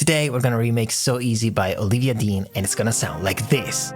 Today we're gonna remake So Easy by Olivia Dean, and it's gonna sound like this.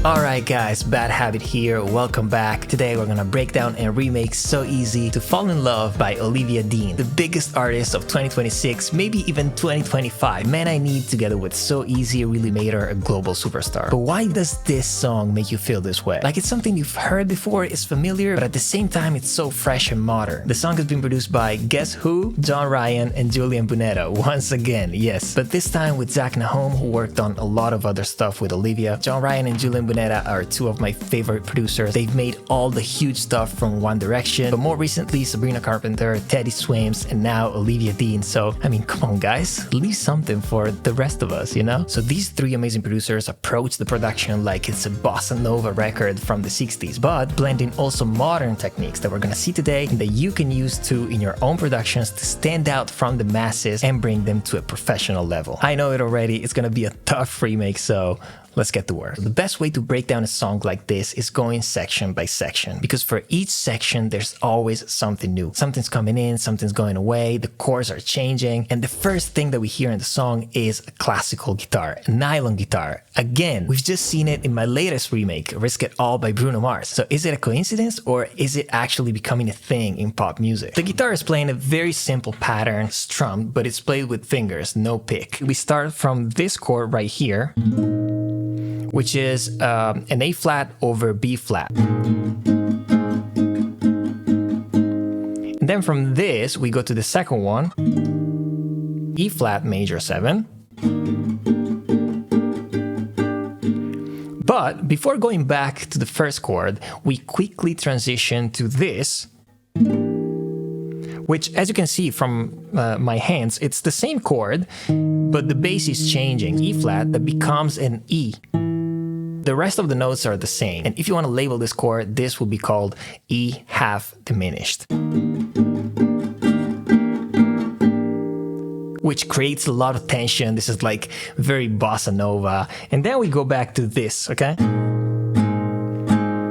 Alright guys, Bad Habit here, welcome back. Today we're gonna break down and remake So Easy to Fall in Love by Olivia Dean, the biggest artist of 2026, maybe even 2025. Man I Need together with So Easy really made her a global superstar. But why does this song make you feel this way? Like it's something you've heard before, it's familiar, but at the same time it's so fresh and modern. The song has been produced by guess who? John Ryan and Julian Bunetta, once again, yes. But this time with Nahome, who worked on a lot of other stuff with Olivia. John Ryan and Julian Bunetta are two of my favorite producers. They've made all the huge stuff from One Direction, but more recently Sabrina Carpenter, Teddy Swims, and now Olivia Dean. So, I mean, come on guys, leave something for the rest of us, you know? So these three amazing producers approach the production like it's a bossa nova record from the 60s, but blending also modern techniques that we're gonna see today and that you can use too in your own productions to stand out from the masses and bring them to a professional level. I know it already, it's gonna be a tough remake, so let's get to work. The best way to break down a song like this is going section by section, because for each section there's always something new. Something's coming in, something's going away, the chords are changing, and the first thing that we hear in the song is a classical guitar, a nylon guitar. Again, we've just seen it in my latest remake, Risk It All by Bruno Mars. So is it a coincidence or is it actually becoming a thing in pop music? The guitar is playing a very simple pattern, strummed, but it's played with fingers, no pick. We start from this chord right here, which is an A flat over B flat. And then from this, we go to the second one, E flat major 7. But before going back to the first chord, we quickly transition to this, which, as you can see from my hands, it's the same chord, but the bass is changing. E flat that becomes an E. The rest of the notes are the same, and if you want to label this chord, this will be called E half diminished, which creates a lot of tension. This is like very bossa nova. And then we go back to this, okay?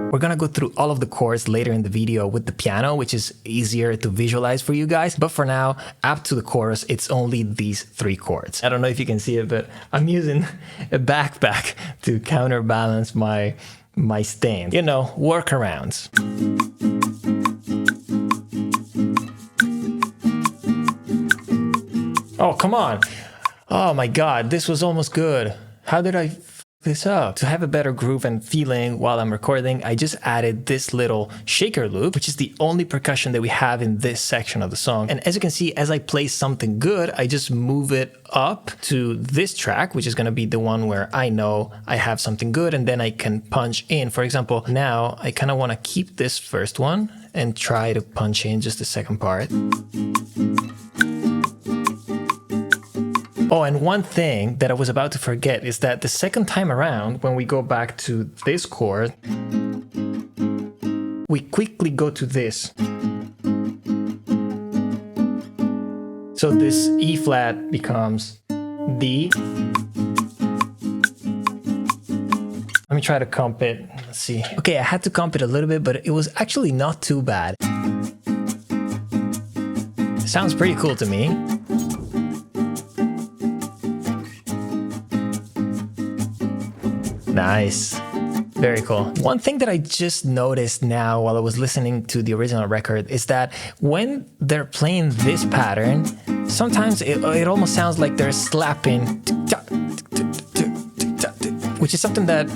We're gonna go through all of the chords later in the video with the piano, which is easier to visualize for you guys. But for now, up to the chorus, it's only these three chords. I don't know if you can see it, but I'm using a backpack to counterbalance my stand. You know, workarounds. Oh, come on. Oh my God, this was almost good. How did I f this up? To have a better groove and feeling while I'm recording, I just added this little shaker loop, which is the only percussion that we have in this section of the song. And as you can see, as I play something good, I just move it up to this track, which is going to be the one where I know I have something good, and then I can punch in. For example, now I kind of want to keep this first one and try to punch in just the second part. Oh, and one thing that I was about to forget is that the second time around, when we go back to this chord, we quickly go to this. So this E flat becomes D. Let me try to comp it. Let's see. Okay, I had to comp it a little bit, but it was actually not too bad. It sounds pretty cool to me. Nice. Very cool. One thing that I just noticed now while I was listening to the original record is that when they're playing this pattern, sometimes it almost sounds like they're slapping, which is something that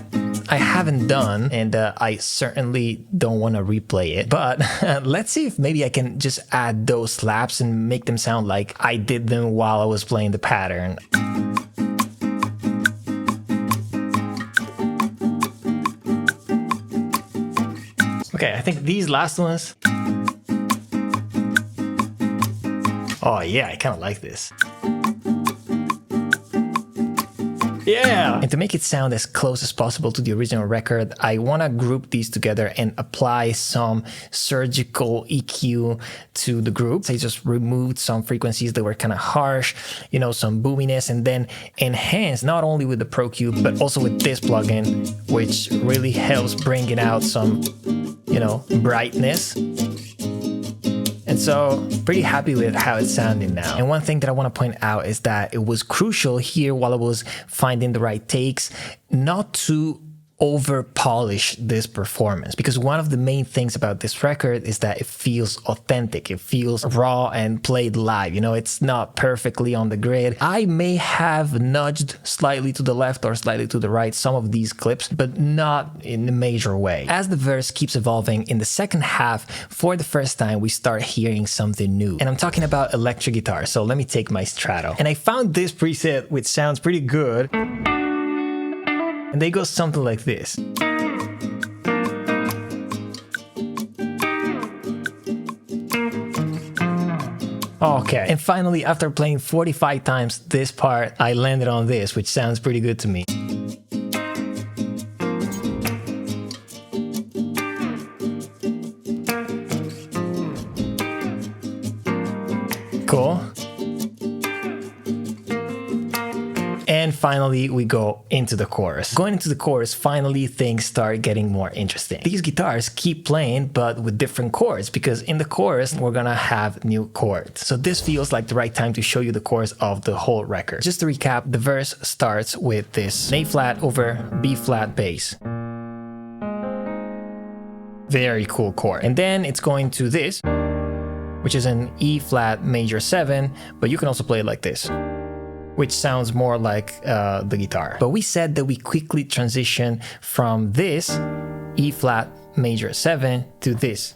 I haven't done, and I certainly don't want to replay it. But let's see if maybe I can just add those slaps and make them sound like I did them while I was playing the pattern. Okay, I think these last ones. Oh yeah, I kind of like this. Yeah! And to make it sound as close as possible to the original record, I want to group these together and apply some surgical EQ to the groups. I just removed some frequencies that were kind of harsh, you know, some boominess, and then enhance not only with the Pro Cube, but also with this plugin, which really helps bringing out some, you know, brightness. And so pretty happy with how it's sounding now. And one thing that I want to point out is that it was crucial here while I was finding the right takes not to over polish this performance, because one of the main things about this record is that it feels authentic. It feels raw and played live. You know, it's not perfectly on the grid. I may have nudged slightly to the left or slightly to the right some of these clips, but not in a major way. As the verse keeps evolving in the second half, for the first time, we start hearing something new. And I'm talking about electric guitar. So let me take my strato. And I found this preset, which sounds pretty good. And they go something like this. Okay, and finally, after playing 45 times this part, I landed on this, which sounds pretty good to me. Cool. And finally, we go into the chorus. Going into the chorus, finally, things start getting more interesting. These guitars keep playing, but with different chords, because in the chorus, we're gonna have new chords. So this feels like the right time to show you the chorus of the whole record. Just to recap, the verse starts with this A flat over B flat bass. Very cool chord. And then it's going to this, which is an E flat major 7, but you can also play it like this, which sounds more like the guitar. But we said that we quickly transition from this E flat major 7 to this.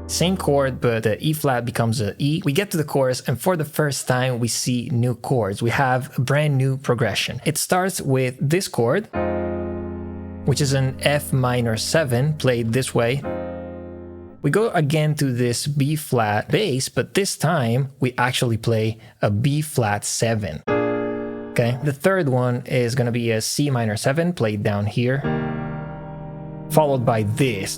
Same chord, but the E flat becomes an E. We get to the chorus, and for the first time, we see new chords. We have a brand new progression. It starts with this chord, which is an F minor 7 played this way. We go again to this B flat bass, but this time we actually play a B flat 7. Okay, the third one is going to be a C minor 7 played down here, followed by this,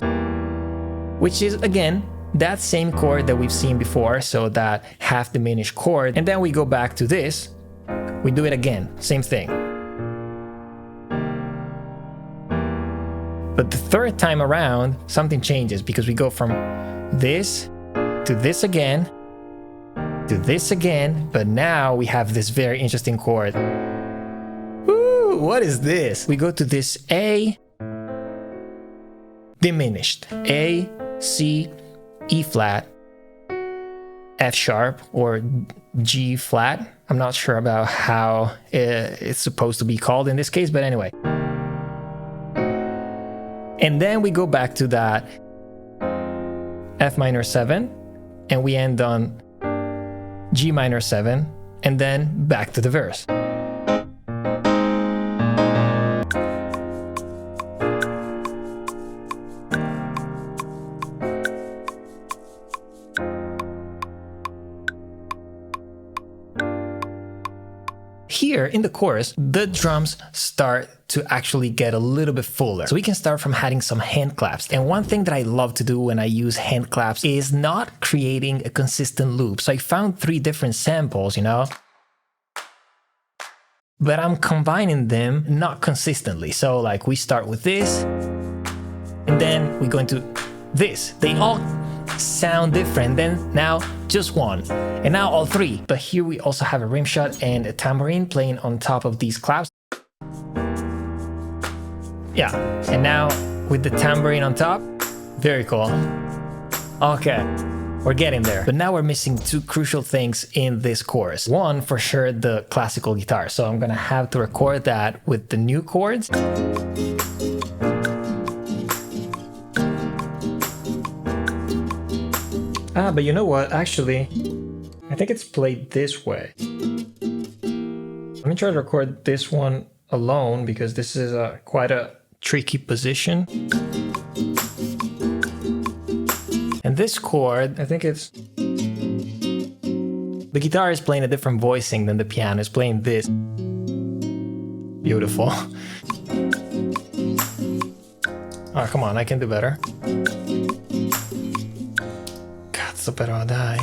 which is again that same chord that we've seen before, so that half diminished chord. And then we go back to this, we do it again, same thing. But the third time around, something changes, because we go from this to this again, to this again, but now we have this very interesting chord. Woo, what is this? We go to this A diminished, A, C, E flat, F sharp, or G flat. I'm not sure about how it's supposed to be called in this case, but anyway. And then we go back to that F minor 7, and we end on G minor 7, and then back to the verse. Here in the chorus, the drums start to actually get a little bit fuller. So we can start from adding some hand claps. And one thing that I love to do when I use hand claps is not creating a consistent loop. So I found 3 different samples, you know, but I'm combining them not consistently. So like we start with this, and then we go into this. They all sound different, then now just one, and now all 3. But here we also have a rim shot and a tambourine playing on top of these claps. Yeah, and now with the tambourine on top, very cool. Okay, we're getting there. But now we're missing 2 crucial things in this chorus. One, for sure, the classical guitar. So I'm gonna have to record that with the new chords. But you know what? Actually, I think it's played this way. Let me try to record this one alone, because this is quite a tricky position. And this chord, I think it's... The guitar is playing a different voicing than the piano. It's playing this. Beautiful. Oh, come on, I can do better. Cazzo però, dai.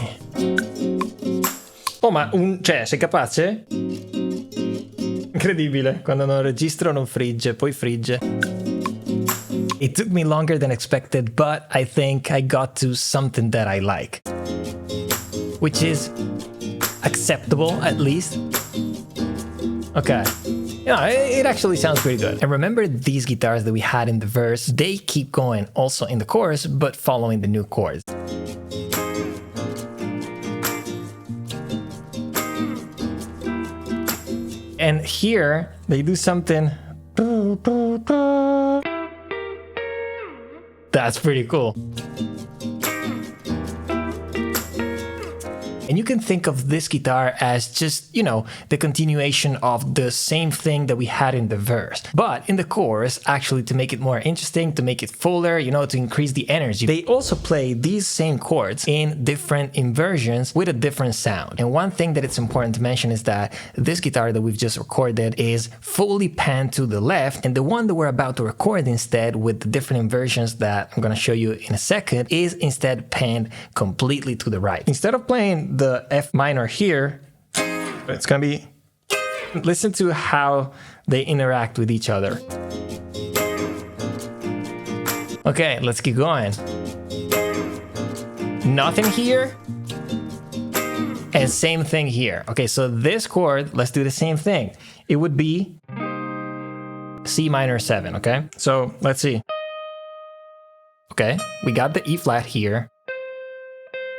Oh, ma cioè, sei capace? Incredibile, quando non registro non frigge, poi frigge. It took me longer than expected, but I think I got to something that I like. Which is acceptable, at least. Okay. Yeah, it actually sounds pretty good. And remember these guitars that we had in the verse? They keep going also in the chorus, but following the new chords. And here, they do something... That's pretty cool. And you can think of this guitar as just, you know, the continuation of the same thing that we had in the verse. But in the chorus, actually to make it more interesting, to make it fuller, you know, to increase the energy, they also play these same chords in different inversions with a different sound. And one thing that it's important to mention is that this guitar that we've just recorded is fully panned to the left, and the one that we're about to record instead with the different inversions that I'm going to show you in a second is instead panned completely to the right. Instead of playing the F minor here, it's gonna be, listen to how they interact with each other. Okay, let's keep going. Nothing here, and same thing here. Okay, so this chord, let's do the same thing. It would be C minor 7, okay? So let's see. Okay, we got the E flat here.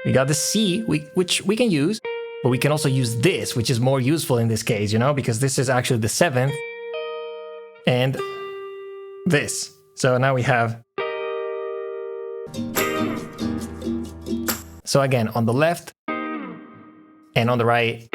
We got the C, which we can use, but we can also use this, which is more useful in this case, you know, because this is actually the 7th, and this. So now we have... So again, on the left and on the right,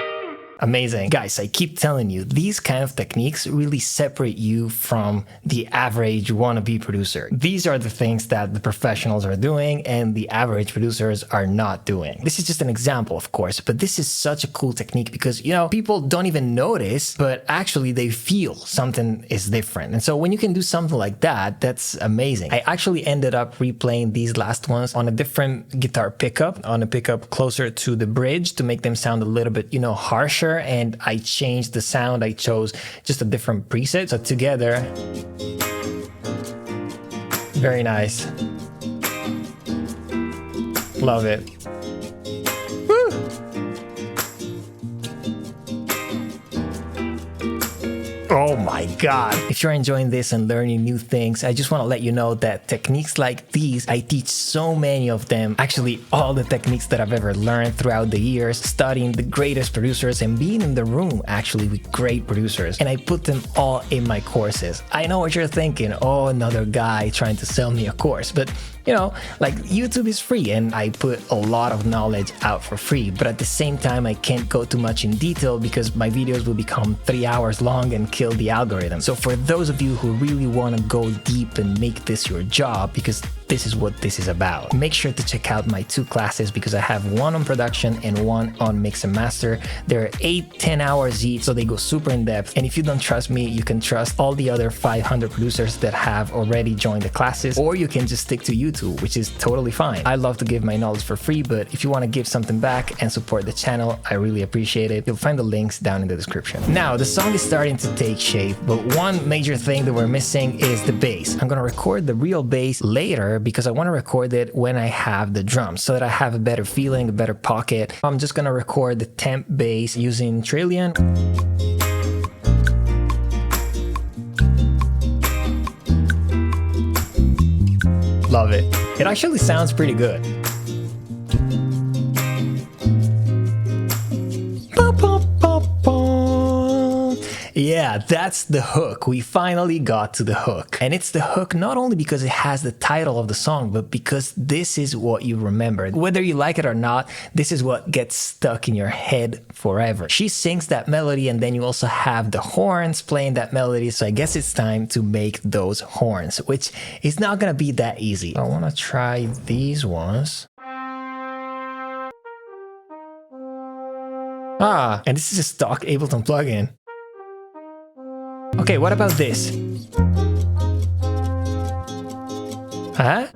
amazing. Guys, I keep telling you, these kind of techniques really separate you from the average wannabe producer. These are the things that the professionals are doing and the average producers are not doing. This is just an example, of course, but this is such a cool technique because, you know, people don't even notice, but actually they feel something is different. And so when you can do something like that, that's amazing. I actually ended up replaying these last ones on a different guitar pickup, on a pickup closer to the bridge to make them sound a little bit, you know, harsher. And I changed the sound. I chose just a different preset. So together, very nice. Love it. Woo! Oh my God. If you're enjoying this and learning new things, I just want to let you know that techniques like these, I teach so many of them. Actually, all the techniques that I've ever learned throughout the years, studying the greatest producers and being in the room actually with great producers. And I put them all in my courses. I know what you're thinking. Oh, another guy trying to sell me a course. But you know, like YouTube is free and I put a lot of knowledge out for free, but at the same time, I can't go too much in detail because my videos will become 3 hours long and kill the algorithm. So for those of you who really want to go deep and make this your job, because this is what this is about, make sure to check out my 2 classes because I have one on production and one on mix and master. They're 8-10 hours each, so they go super in depth. And if you don't trust me, you can trust all the other 500 producers that have already joined the classes, or you can just stick to YouTube, which is totally fine. I love to give my knowledge for free, but if you want to give something back and support the channel, I really appreciate it. You'll find the links down in the description. Now, the song is starting to take shape, but one major thing that we're missing is the bass. I'm gonna record the real bass later because I want to record it when I have the drums so that I have a better feeling, a better pocket. I'm just gonna record the temp bass using Julian. Love it. It actually sounds pretty good. Yeah, that's the hook. We finally got to the hook. And it's the hook not only because it has the title of the song, but because this is what you remember. Whether you like it or not, this is what gets stuck in your head forever. She sings that melody and then you also have the horns playing that melody. So I guess it's time to make those horns, which is not gonna be that easy. I wanna try these ones. And this is a stock Ableton plugin. Okay, what about this? Huh?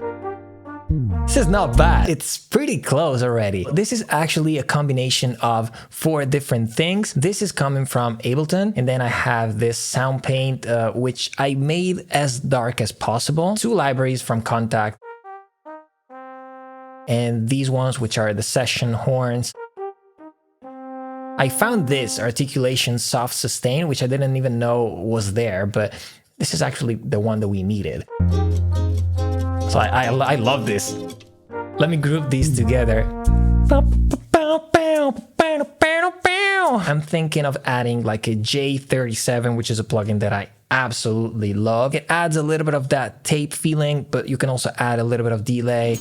This is not bad. It's pretty close already. This is actually a combination of 4 different things. This is coming from Ableton, and then I have this sound paint, which I made as dark as possible. 2 libraries from Contact, and these ones, which are the session horns. I found this articulation soft sustain, which I didn't even know was there, but this is actually the one that we needed. So I love this. Let me group these together. I'm thinking of adding like a J37, which is a plugin that I absolutely love. It adds a little bit of that tape feeling, but you can also add a little bit of delay.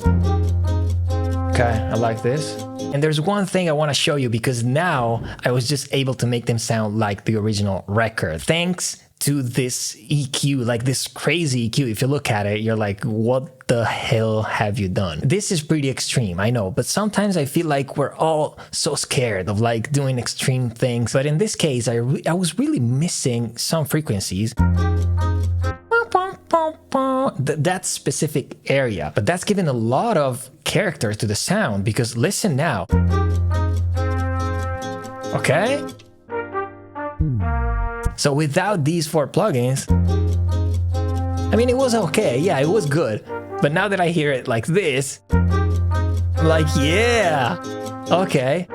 Okay, I like this. And there's one thing I want to show you, because now I was just able to make them sound like the original record. Thanks to this EQ, like this crazy EQ. If you look at it, you're like, what the hell have you done? This is pretty extreme, I know, but sometimes I feel like we're all so scared of like doing extreme things. But in this case, I was really missing some frequencies. That specific area, but that's giving a lot of character to the sound, because listen now. Okay? So without these 4 plugins, I mean, it was okay. Yeah, it was good. But now that I hear it like this, I'm like, yeah, okay.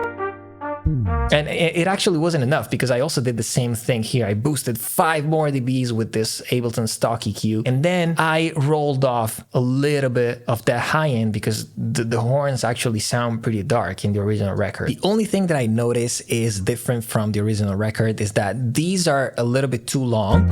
And it actually wasn't enough, because I also did the same thing here. I boosted 5 more dBs with this Ableton stock EQ, and then I rolled off a little bit of that high end, because the horns actually sound pretty dark in the original record. The only thing that I notice is different from the original record is that these are a little bit too long.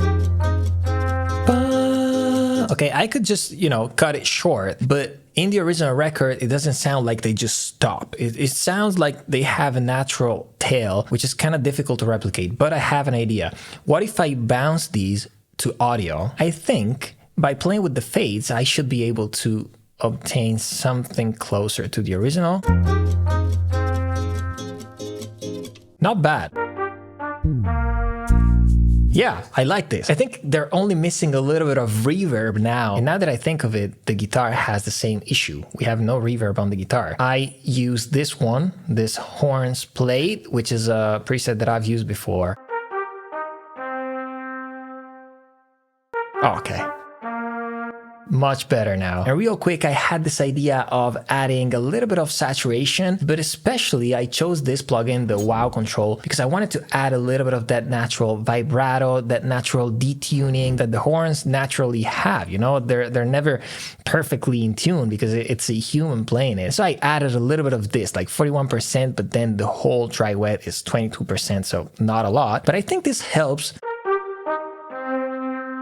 Okay, I could just, you know, cut it short, but in the original record, it doesn't sound like they just stop. It sounds like they have a natural tail, which is kind of difficult to replicate, but I have an idea. What if I bounce these to audio? I think by playing with the fades, I should be able to obtain something closer to the original. Not bad. Yeah, I like this. I think they're only missing a little bit of reverb now. And now that I think of it, the guitar has the same issue. We have no reverb on the guitar. I use this one, this horns plate, which is a preset that I've used before. Okay. Much better now. And real quick, I had this idea of adding a little bit of saturation, but especially I chose this plugin, the Wow Control, because I wanted to add a little bit of that natural vibrato, that natural detuning that the horns naturally have. You know, they're never perfectly in tune because it's a human playing it. So I added a little bit of this, like 41%, but then the whole dry wet is 22%, so not a lot. But I think this helps,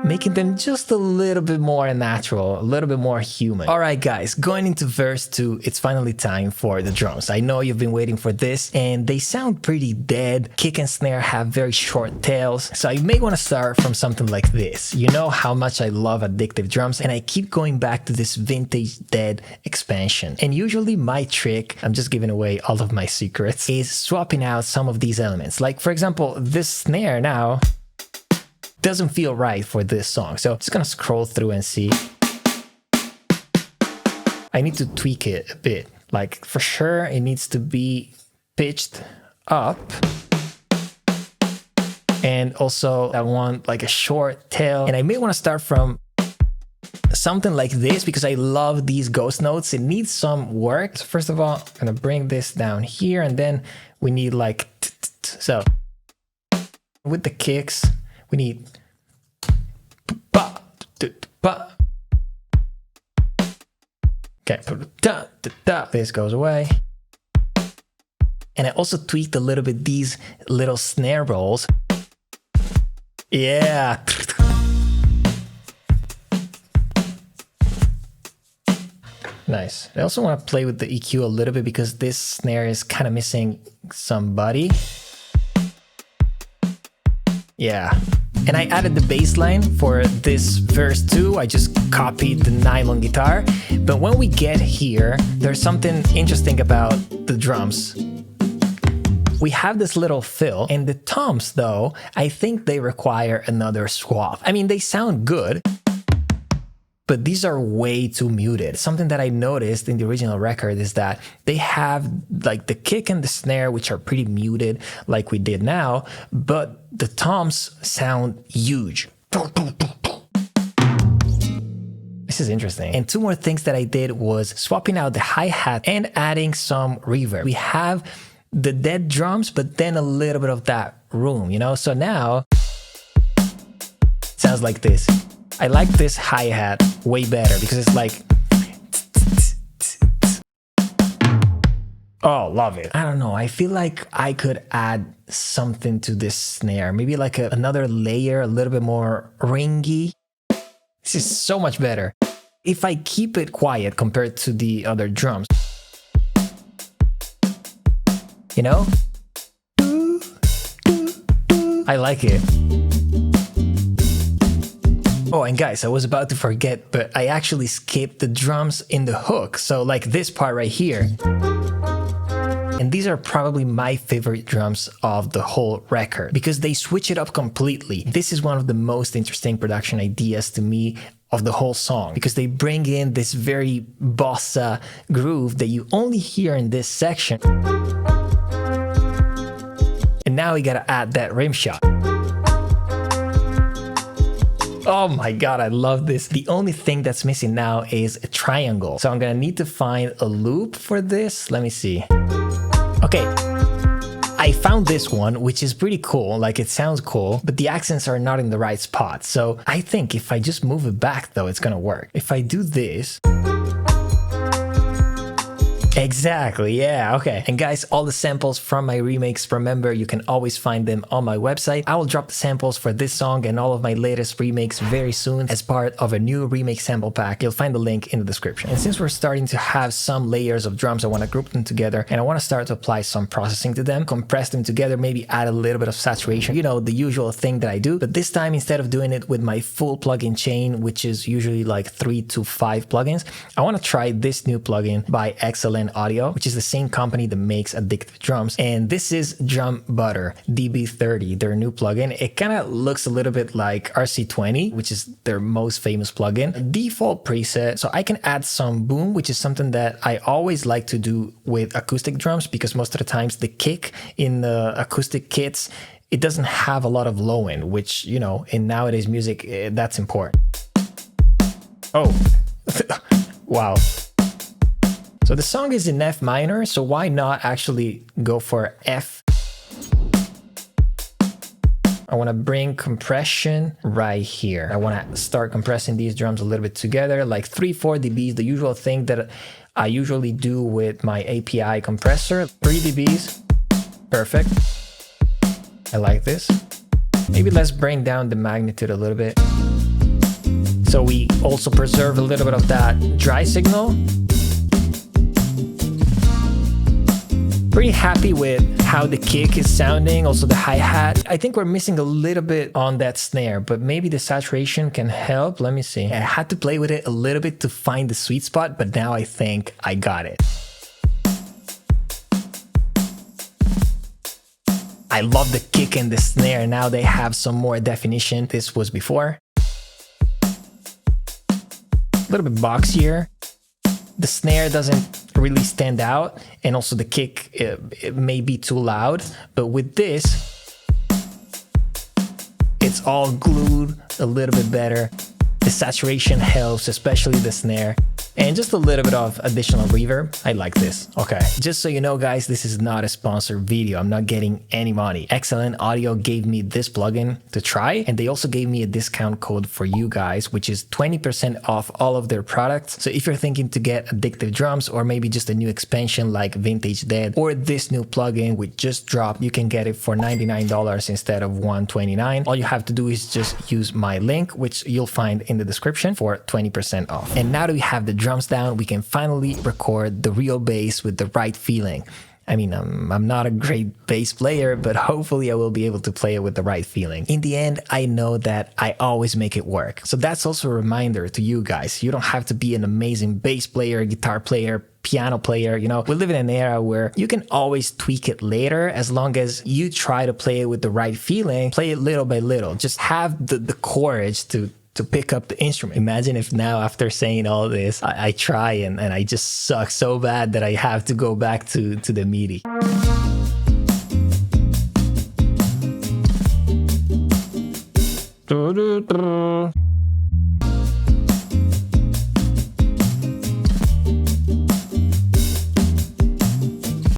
making them just a little bit more natural, a little bit more human. All right, guys, going into verse 2, it's finally time for the drums. I know you've been waiting for this, and they sound pretty dead. Kick and snare have very short tails, so you may want to start from something like this. You know how much I love addictive drums, and I keep going back to this vintage dead expansion. And usually my trick, I'm just giving away all of my secrets, is swapping out some of these elements. Like, for example, this snare now doesn't feel right for this song. So I'm just gonna scroll through and see. I need to tweak it a bit. Like, for sure, it needs to be pitched up. And also I want like a short tail. And I may want to start from something like this because I love these ghost notes. It needs some work. So first of all, I'm gonna bring this down here, and then we need like so with the kicks, we need okay, this goes away. And I also tweaked a little bit these little snare rolls. Yeah. Nice. I also want to play with the EQ a little bit because this snare is kind of missing some body. Yeah. And I added the bass line for this verse 2. I just copied the nylon guitar. But when we get here, there's something interesting about the drums. We have this little fill, and the toms though, I think they require another swap. I mean, they sound good, but these are way too muted. Something that I noticed in the original record is that they have like the kick and the snare, which are pretty muted like we did now, but the toms sound huge. This is interesting. And two more things that I did was swapping out the hi-hat and adding some reverb. We have the dead drums, but then a little bit of that room, you know? So now it sounds like this. I like this hi-hat way better because it's like, oh, love it. I don't know. I feel like I could add something to this snare. Maybe like another layer, a little bit more ringy. This is so much better. If I keep it quiet compared to the other drums, you know? I like it. Oh, and guys, I was about to forget, but I actually skipped the drums in the hook. So like this part right here. And these are probably my favorite drums of the whole record because they switch it up completely. This is one of the most interesting production ideas to me of the whole song because they bring in this very bossa groove that you only hear in this section. And now we gotta add that rim shot. Oh my god, I love this. The only thing that's missing now is a triangle. So I'm gonna need to find a loop for this. Let me see. Okay, I found this one, which is pretty cool. Like, it sounds cool, but the accents are not in the right spot. So I think if I just move it back though, it's gonna work. If I do this, exactly, yeah, okay. And guys, all the samples from my remakes, remember, you can always find them on my website. I will drop the samples for this song and all of my latest remakes very soon as part of a new remake sample pack. You'll find the link in the description. And since we're starting to have some layers of drums, I want to group them together and I want to start to apply some processing to them, compress them together, maybe add a little bit of saturation, you know, the usual thing that I do. But this time, instead of doing it with my full plugin chain, which is usually like 3 to 5 plugins, I want to try this new plugin by Excellent Audio, which is the same company that makes Addictive Drums. And this is Drum Butter DB30, their new plugin. It kind of looks a little bit like RC20, which is their most famous plugin. Default preset, so I can add some boom, which is something that I always like to do with acoustic drums because most of the times the kick in the acoustic kits, it doesn't have a lot of low end, which, you know, in nowadays music, that's important. Oh, wow. So the song is in F minor, so why not actually go for F? I want to bring compression right here. I want to start compressing these drums a little bit together, like 3-4 dBs, the usual thing that I usually do with my API compressor. 3 dBs, perfect. I like this. Maybe let's bring down the magnitude a little bit, so we also preserve a little bit of that dry signal. Pretty happy with how the kick is sounding, also the hi-hat. I think we're missing a little bit on that snare, but maybe the saturation can help. Let me see. I had to play with it a little bit to find the sweet spot, but now I think I got it. I love the kick and the snare. Now they have some more definition. This was before. A little bit boxier. The snare doesn't really stand out, and also the kick, it may be too loud, but with this, it's all glued a little bit better. The saturation helps, especially the snare. And just a little bit of additional reverb. I like this. Okay. Just so you know, guys, this is not a sponsored video. I'm not getting any money. Excellent Audio gave me this plugin to try, and they also gave me a discount code for you guys, which is 20% off all of their products. So if you're thinking to get Addictive Drums, or maybe just a new expansion like Vintage Dead, or this new plugin which just dropped, you can get it for $99 instead of $129. All you have to do is just use my link, which you'll find in the description, for 20% off. And now that we have the drums down, we can finally record the real bass with the right feeling. I mean, I'm not a great bass player, but hopefully I will be able to play it with the right feeling. In the end, I know that I always make it work. So that's also a reminder to you guys. You don't have to be an amazing bass player, guitar player, piano player, you know, we live in an era where you can always tweak it later as long as you try to play it with the right feeling, play it little by little. Just have the courage to pick up the instrument. Imagine if now, after saying all this, I try and I just suck so bad that I have to go back to the MIDI.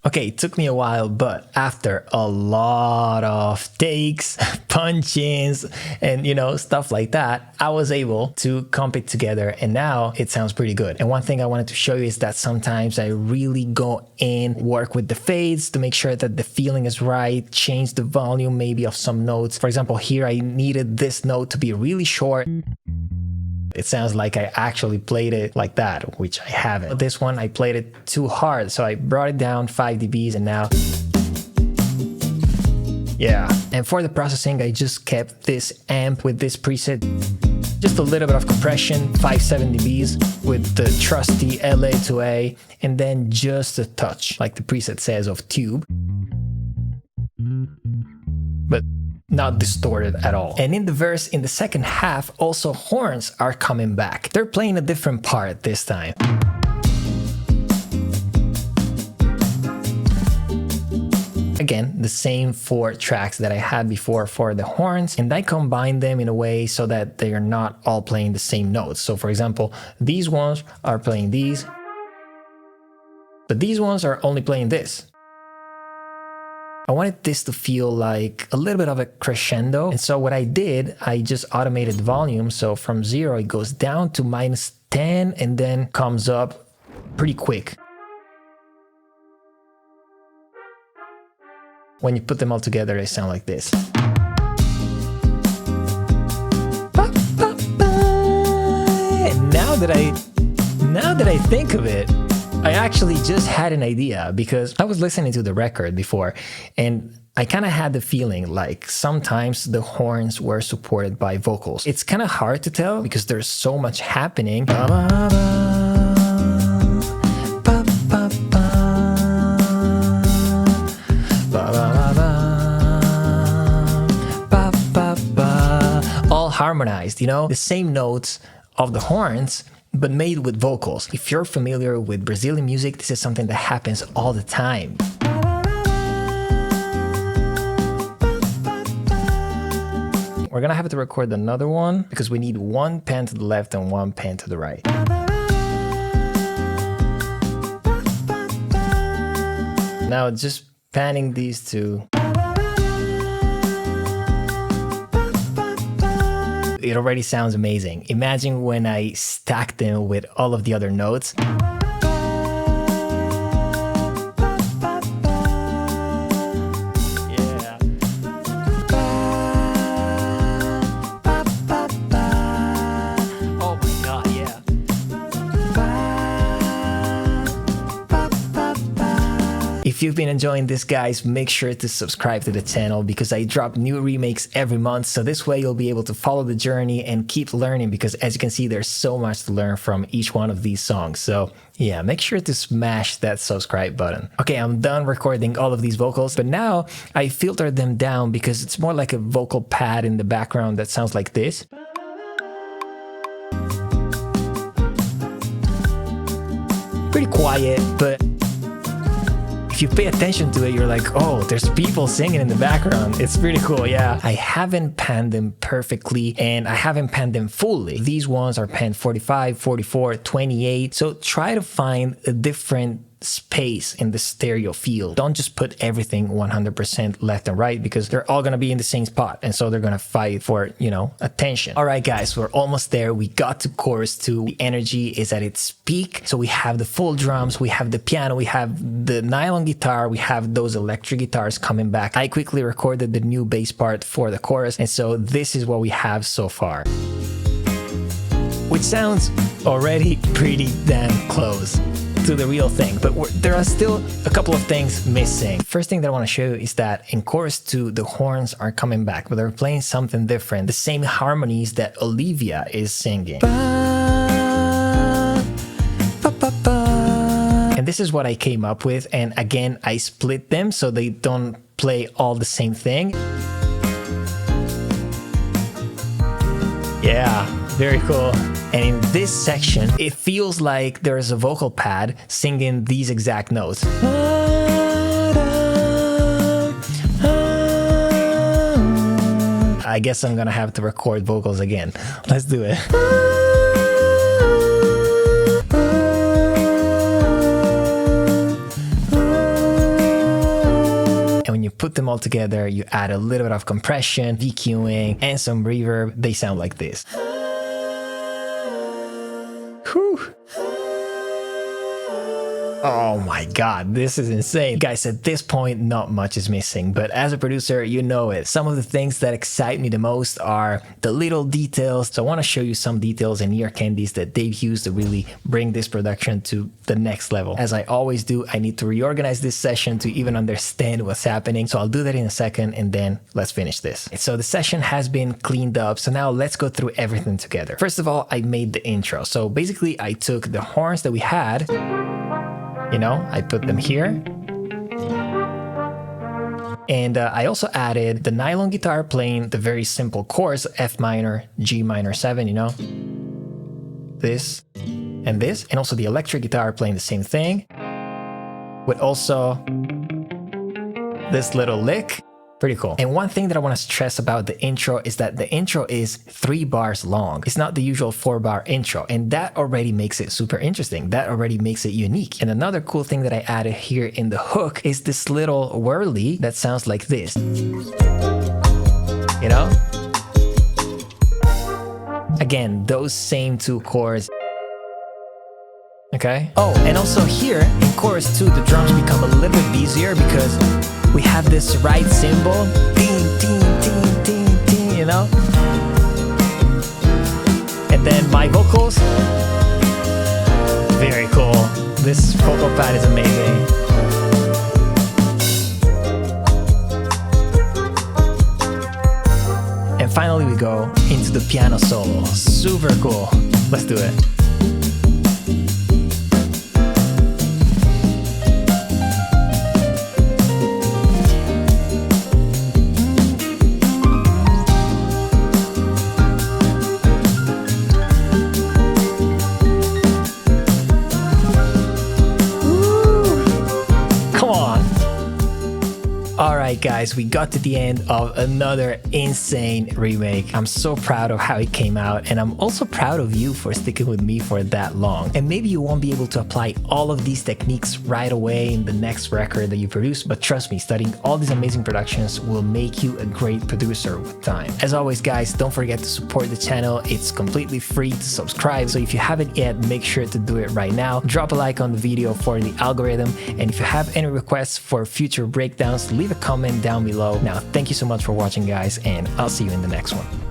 Okay, it took me a while, but after a lot of takes, punch-ins, and you know, stuff like that, I was able to comp it together, and now it sounds pretty good. And one thing I wanted to show you is that sometimes I really go in, work with the fades to make sure that the feeling is right, change the volume maybe of some notes. For example, here I needed this note to be really short. It sounds like I actually played it like that, which I haven't. This one, I played it too hard, so I brought it down 5 dBs and now... yeah. And for the processing, I just kept this amp with this preset. Just a little bit of compression, 5-7 dBs with the trusty LA to A, and then just a touch, like the preset says, of tube. But not distorted at all. And in the verse, in the second half, also horns are coming back. They're playing a different part this time. Again, the same 4 tracks that I had before for the horns, and I combine them in a way so that they are not all playing the same notes. So for example, these ones are playing these, but these ones are only playing this. I wanted this to feel like a little bit of a crescendo. And so what I did, I just automated volume. So from 0, it goes down to -10 and then comes up pretty quick. When you put them all together, they sound like this. And now that I think of it, I actually just had an idea because I was listening to the record before and I kind of had the feeling like sometimes the horns were supported by vocals. It's kind of hard to tell because there's so much happening. All harmonized, you know, the same notes of the horns, but made with vocals. If you're familiar with Brazilian music, this is something that happens all the time. We're gonna have to record another one because we need 1 pan to the left and 1 pan to the right. Now just panning these two. It already sounds amazing. Imagine when I stack them with all of the other notes. Yeah. Oh my God, yeah. If you've been enjoying this, guys, make sure to subscribe to the channel because I drop new remakes every month. So this way you'll be able to follow the journey and keep learning because as you can see, there's so much to learn from each one of these songs. So yeah, make sure to smash that subscribe button. Okay, I'm done recording all of these vocals, but now I filtered them down because it's more like a vocal pad in the background that sounds like this. Pretty quiet, but if you pay attention to it, you're like, oh, there's people singing in the background. It's pretty cool, yeah. I haven't panned them perfectly and I haven't panned them fully. These ones are panned 45, 44, 28. So try to find a different space in the stereo field. Don't just put everything 100% left and right because they're all gonna be in the same spot and so they're gonna fight for, you know, attention. All right, guys, we're almost there. We got to chorus 2. The energy is at its peak. So we have the full drums, we have the piano, we have the nylon guitar, we have those electric guitars coming back. I quickly recorded the new bass part for the chorus, and so this is what we have so far, which sounds already pretty damn close to the real thing, but there are still a couple of things missing. First thing that I want to show you is that in chorus 2, the horns are coming back, but they're playing something different, the same harmonies that Olivia is singing. And this is what I came up with. And again, I split them so they don't play all the same thing. Yeah, very cool. And in this section, it feels like there's a vocal pad singing these exact notes. I guess I'm gonna have to record vocals again. Let's do it. And when you put them all together, you add a little bit of compression, EQing, and some reverb. They sound like this. Whew. Oh my god, this is insane. Guys, at this point, not much is missing, but as a producer, you know it. Some of the things that excite me the most are the little details. So I want to show you some details in Ear Candies that they've used to really bring this production to the next level. As I always do, I need to reorganize this session to even understand what's happening. So I'll do that in a second, and then let's finish this. So the session has been cleaned up. So now let's go through everything together. First of all, I made the intro. So basically, I took the horns that we had, you know, I put them here. And I also added the nylon guitar playing the very simple chords, F minor, G minor 7, you know, this and this. And also the electric guitar playing the same thing, with also this little lick. Pretty cool. And one thing that I want to stress about the intro is that the intro is 3 bars long. It's not the usual 4-bar intro, and that already makes it super interesting. That already makes it unique. And another cool thing that I added here in the hook is this little whirly that sounds like this. You know? Again, those same 2 chords. Okay? Oh, and also here in chorus 2, the drums become a little bit busier because we have this right cymbal, ding, ding, ding, ding, ding, you know? And then my vocals, very cool. This vocal pad is amazing. And finally we go into the piano solo. Super cool. Let's do it. Alright guys, we got to the end of another insane remake. I'm so proud of how it came out, and I'm also proud of you for sticking with me for that long. And maybe you won't be able to apply all of these techniques right away in the next record that you produce, but trust me, studying all these amazing productions will make you a great producer with time. As always guys, don't forget to support the channel. It's completely free to subscribe, so if you haven't yet, make sure to do it right now. Drop a like on the video for the algorithm, and if you have any requests for future breakdowns, leave a comment down below. Now, thank you so much for watching guys, and I'll see you in the next one.